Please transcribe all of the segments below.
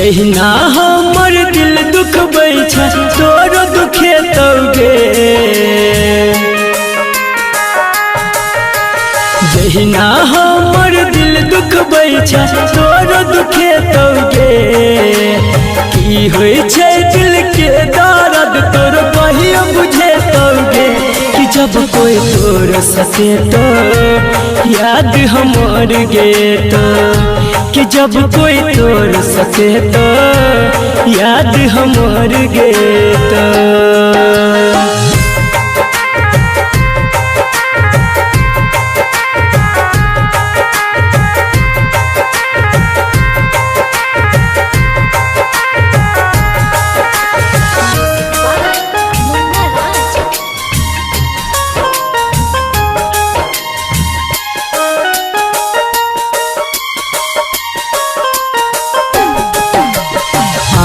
जहिना हमर दिल दुखबै छै तोरो दुखे तौगे। जहिना हमर दिल दुखबै छै तोरो दुखे तौगे। की होइ छै दिल के दर्द तोरो कहियो बुझे तौगे। कि जब कोई तोर सके तो याद हमर गे तो। कि जब कोई तोर सके तो याद हमर गे तो।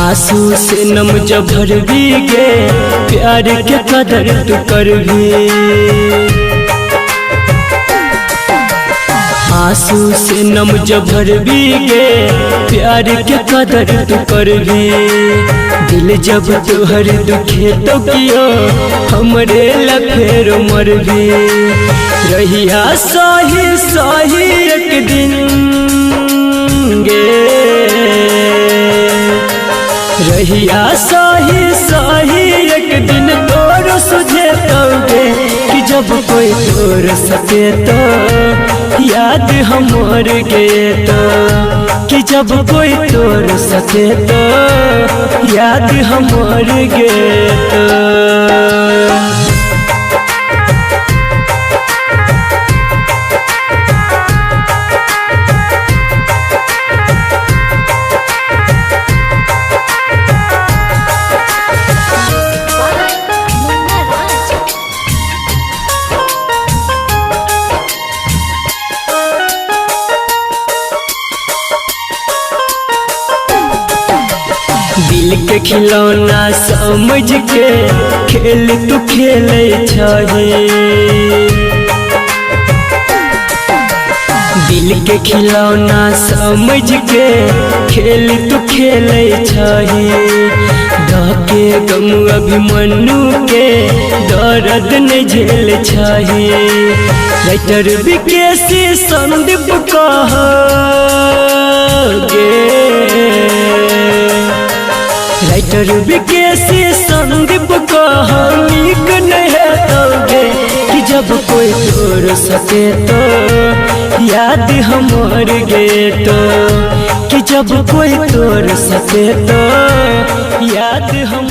आंसू से नम जब भरबी गे प्यार के कदर तू करबी। आंसू से नम जब भरबी गे प्यार के कदर तू करबी। दिल जब तोहर दुखे तो कियो हमरे लफेर मरबी। रहिया सही सही एक दिन गे। रहिया सही सही एक दिन तोरो सुझे तौगे। कि जब कोई तोर सके तो याद हमर गे तो। कि जब कोई तोर सके तो याद हमर गे तो। दिल के खिलौना समझ के खेल तू खेले छही। दिल के खिलौना समझ के खेल तू खेले छही। धके गम अभिमन्यु के दर्द नहीं झेल छही। राइटर विकेसी संदीप कहे। राइटर विकेसी संदीप कहानीक नहीं तौगे। कि जब कोई तोर सके तो याद हमर गे तो। कि जब कोई तोर सके तो याद हम